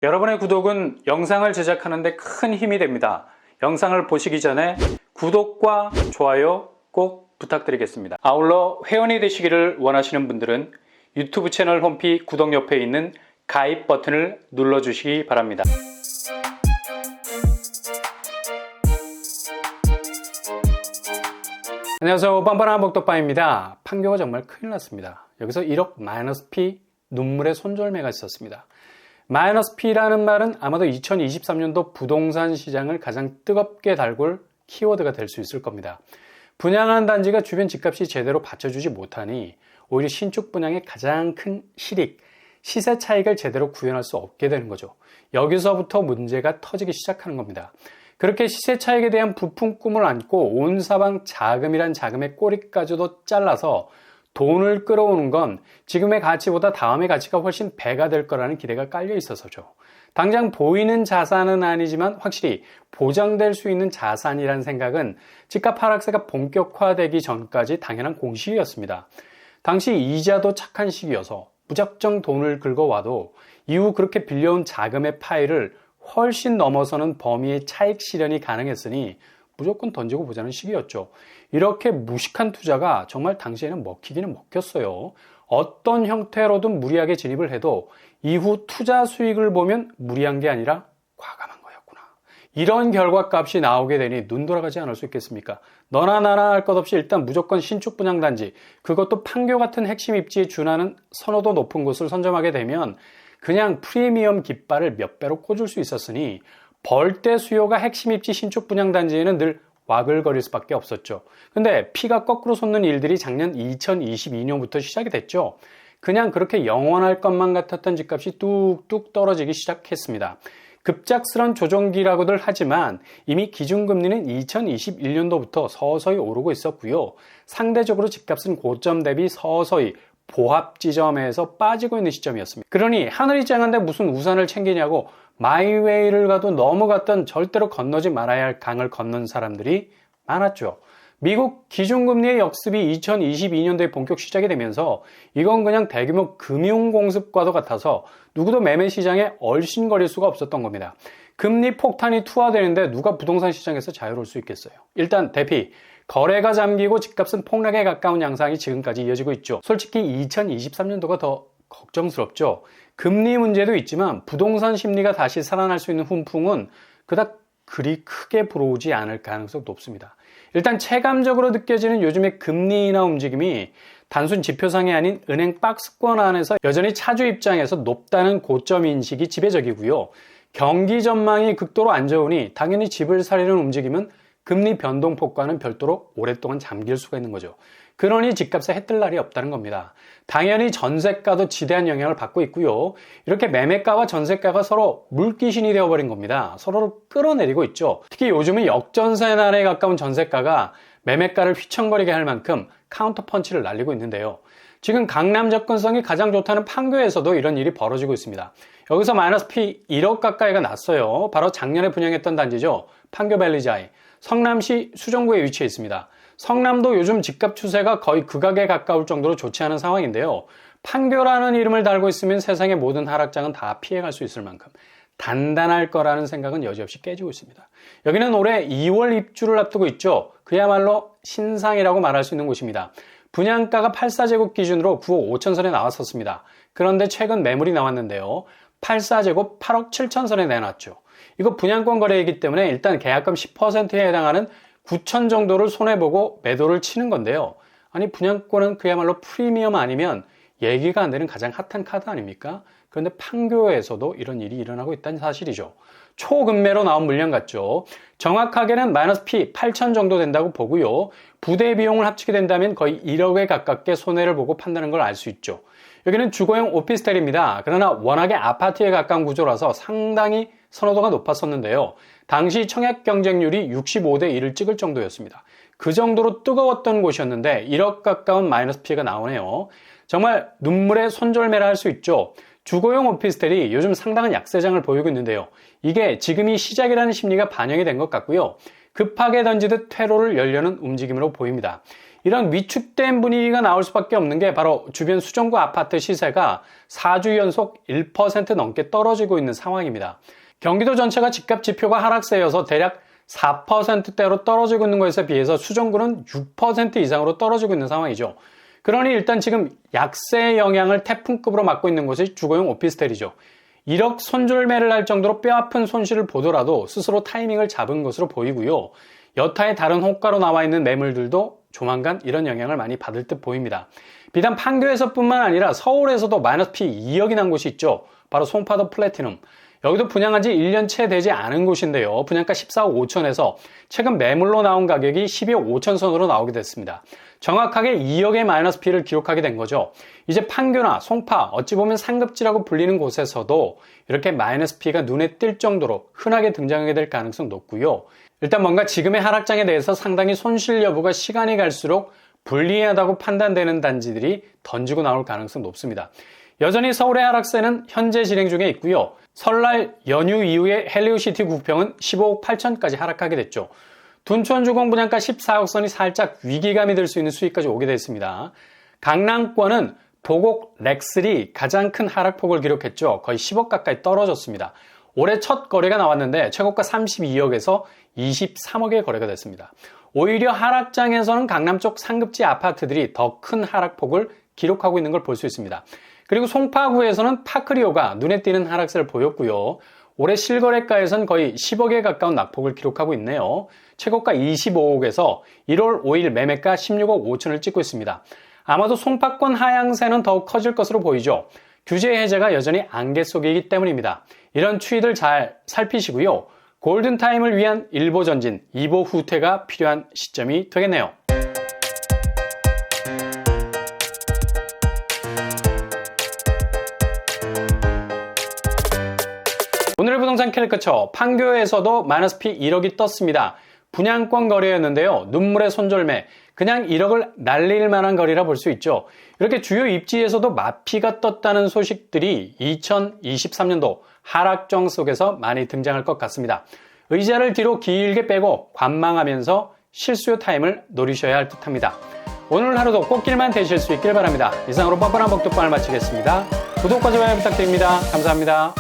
여러분의 구독은 영상을 제작하는 데 큰 힘이 됩니다. 영상을 보시기 전에 구독과 좋아요 꼭 부탁드리겠습니다. 아울러 회원이 되시기를 원하시는 분들은 유튜브 채널 홈피 구독 옆에 있는 가입 버튼을 눌러주시기 바랍니다. 안녕하세요. 뻔뻔한 복덕방입니다. 판교가 정말 큰일 났습니다. 여기서 1억 -P 눈물의 손절매가 있었습니다. -P라는 말은 아마도 2023년도 부동산 시장을 가장 뜨겁게 달굴 키워드가 될 수 있을 겁니다. 분양한 단지가 주변 집값이 제대로 받쳐주지 못하니 오히려 신축 분양의 가장 큰 실익, 시세 차익을 제대로 구현할 수 없게 되는 거죠. 여기서부터 문제가 터지기 시작하는 겁니다. 그렇게 시세 차익에 대한 부푼 꿈을 안고 온 사방 자금이란 자금의 꼬리까지도 잘라서 돈을 끌어오는 건 지금의 가치보다 다음의 가치가 훨씬 배가 될 거라는 기대가 깔려 있어서죠. 당장 보이는 자산은 아니지만 확실히 보장될 수 있는 자산이란 생각은 집값 하락세가 본격화되기 전까지 당연한 공식이었습니다. 당시 이자도 착한 시기여서 무작정 돈을 긁어와도 이후 그렇게 빌려온 자금의 파이를 훨씬 넘어서는 범위의 차익 실현이 가능했으니 무조건 던지고 보자는 시기였죠. 이렇게 무식한 투자가 정말 당시에는 먹히기는 먹혔어요. 어떤 형태로든 무리하게 진입을 해도 이후 투자 수익을 보면 무리한 게 아니라 과감한 거였구나. 이런 결과값이 나오게 되니 눈 돌아가지 않을 수 있겠습니까? 너나 나나 할 것 없이 일단 무조건 신축 분양단지, 그것도 판교 같은 핵심 입지에 준하는 선호도 높은 곳을 선점하게 되면 그냥 프리미엄 깃발을 몇 배로 꽂을 수 있었으니 벌떼 수요가 핵심 입지 신축 분양단지에는 늘 와글거릴 수밖에 없었죠. 근데 피가 거꾸로 솟는 일들이 작년 2022년부터 시작이 됐죠. 그냥 그렇게 영원할 것만 같았던 집값이 뚝뚝 떨어지기 시작했습니다. 급작스런 조정기라고들 하지만 이미 기준금리는 2021년도부터 서서히 오르고 있었고요. 상대적으로 집값은 고점 대비 서서히 보합 지점에서 빠지고 있는 시점이었습니다. 그러니 하늘이 쨍한데 무슨 우산을 챙기냐고 마이웨이를 가도 넘어갔던 절대로 건너지 말아야 할 강을 건넌 사람들이 많았죠. 미국 기준금리의 역습이 2022년도에 본격 시작이 되면서 이건 그냥 대규모 금융공습과도 같아서 누구도 매매 시장에 얼씬거릴 수가 없었던 겁니다. 금리 폭탄이 투하되는데 누가 부동산 시장에서 자유로울 수 있겠어요. 일단 대피, 거래가 잠기고 집값은 폭락에 가까운 양상이 지금까지 이어지고 있죠. 솔직히 2023년도가 더 걱정스럽죠. 금리 문제도 있지만 부동산 심리가 다시 살아날 수 있는 훈풍은 그닥 그리 크게 불어오지 않을 가능성이 높습니다. 일단 체감적으로 느껴지는 요즘의 금리 인하 움직임이 단순 지표상이 아닌 은행 박스권 안에서 여전히 차주 입장에서 높다는 고점 인식이 지배적이고요. 경기 전망이 극도로 안 좋으니 당연히 집을 사려는 움직임은 금리 변동폭과는 별도로 오랫동안 잠길 수가 있는 거죠. 그러니 집값에 해뜰 날이 없다는 겁니다. 당연히 전세가도 지대한 영향을 받고 있고요. 이렇게 매매가와 전세가가 서로 물귀신이 되어버린 겁니다. 서로를 끌어내리고 있죠. 특히 요즘은 역전세 날에 가까운 전세가가 매매가를 휘청거리게 할 만큼 카운터 펀치를 날리고 있는데요. 지금 강남 접근성이 가장 좋다는 판교에서도 이런 일이 벌어지고 있습니다. 여기서 -P 1억 가까이가 났어요. 바로 작년에 분양했던 단지죠. 판교 밸리자이. 성남시 수정구에 위치해 있습니다. 성남도 요즘 집값 추세가 거의 극악에 가까울 정도로 좋지 않은 상황인데요. 판교라는 이름을 달고 있으면 세상의 모든 하락장은 다 피해갈 수 있을 만큼 단단할 거라는 생각은 여지없이 깨지고 있습니다. 여기는 올해 2월 입주를 앞두고 있죠. 그야말로 신상이라고 말할 수 있는 곳입니다. 분양가가 84제곱 기준으로 9억 5천선에 나왔었습니다. 그런데 최근 매물이 나왔는데요. 84제곱 8억 7천선에 내놨죠. 이거 분양권 거래이기 때문에 일단 계약금 10%에 해당하는 9천 정도를 손해보고 매도를 치는 건데요. 아니 분양권은 그야말로 프리미엄 아니면 얘기가 안 되는 가장 핫한 카드 아닙니까? 그런데 판교에서도 이런 일이 일어나고 있다는 사실이죠. 초급매로 나온 물량 같죠. 정확하게는 -P 8천 정도 된다고 보고요. 부대 비용을 합치게 된다면 거의 1억에 가깝게 손해를 보고 판다는 걸 알 수 있죠. 여기는 주거용 오피스텔입니다. 그러나 워낙에 아파트에 가까운 구조라서 상당히 선호도가 높았었는데요. 당시 청약 경쟁률이 65대 1을 찍을 정도였습니다. 그 정도로 뜨거웠던 곳이었는데 1억 가까운 -P가 나오네요. 정말 눈물의 손절매라 할 수 있죠. 주거용 오피스텔이 요즘 상당한 약세장을 보이고 있는데요. 이게 지금이 시작이라는 심리가 반영이 된 것 같고요. 급하게 던지듯 퇴로를 열려는 움직임으로 보입니다. 이런 위축된 분위기가 나올 수밖에 없는 게 바로 주변 수정구 아파트 시세가 4주 연속 1% 넘게 떨어지고 있는 상황입니다. 경기도 전체가 집값 지표가 하락세여서 대략 4%대로 떨어지고 있는 것에 비해서 수정구는 6% 이상으로 떨어지고 있는 상황이죠. 그러니 일단 지금 약세의 영향을 태풍급으로 맞고 있는 곳이 주거용 오피스텔이죠. 1억 손절매를 할 정도로 뼈아픈 손실을 보더라도 스스로 타이밍을 잡은 것으로 보이고요. 여타의 다른 호가로 나와 있는 매물들도 조만간 이런 영향을 많이 받을 듯 보입니다. 비단 판교에서뿐만 아니라 서울에서도 마이너스 P 2억이 난 곳이 있죠. 바로 송파도 플래티넘. 여기도 분양한 지 1년 채 되지 않은 곳인데요. 분양가 14억 5천에서 최근 매물로 나온 가격이 12억 5천 선으로 나오게 됐습니다. 정확하게 2억의 마이너스 P를 기록하게 된 거죠. 이제 판교나 송파, 어찌 보면 상급지라고 불리는 곳에서도 이렇게 마이너스 P가 눈에 띌 정도로 흔하게 등장하게 될 가능성 높고요. 일단 뭔가 지금의 하락장에 대해서 상당히 손실 여부가 시간이 갈수록 불리하다고 판단되는 단지들이 던지고 나올 가능성 높습니다. 여전히 서울의 하락세는 현재 진행 중에 있고요. 설날 연휴 이후에 헬리오시티 구평은 15억 8천까지 하락하게 됐죠. 둔촌주공 분양가 14억 선이 살짝 위기감이 들 수 있는 수위까지 오게 됐습니다. 강남권은 보곡 렉슬이 가장 큰 하락폭을 기록했죠. 거의 10억 가까이 떨어졌습니다. 올해 첫 거래가 나왔는데 최고가 32억에서 23억의 거래가 됐습니다. 오히려 하락장에서는 강남 쪽 상급지 아파트들이 더 큰 하락폭을 기록하고 있는 걸 볼 수 있습니다. 그리고 송파구에서는 파크리오가 눈에 띄는 하락세를 보였고요. 올해 실거래가에선 거의 10억에 가까운 낙폭을 기록하고 있네요. 최고가 25억에서 1월 5일 매매가 16억 5천을 찍고 있습니다. 아마도 송파권 하향세는 더욱 커질 것으로 보이죠. 규제 해제가 여전히 안개 속이기 때문입니다. 이런 추이들 잘 살피시고요. 골든타임을 위한 1보 전진, 2보 후퇴가 필요한 시점이 되겠네요. 오늘의 부동산 캘리커처, 판교에서도 마이너스 P 1억이 떴습니다. 분양권 거래였는데요. 눈물의 손절매, 그냥 1억을 날릴 만한 거리라 볼 수 있죠. 이렇게 주요 입지에서도 마피가 떴다는 소식들이 2023년도 하락정 속에서 많이 등장할 것 같습니다. 의자를 뒤로 길게 빼고 관망하면서 실수요 타임을 노리셔야 할 듯합니다. 오늘 하루도 꽃길만 되실 수 있길 바랍니다. 이상으로 뻔뻔한 복덕방을 마치겠습니다. 구독과 좋아요 부탁드립니다. 감사합니다.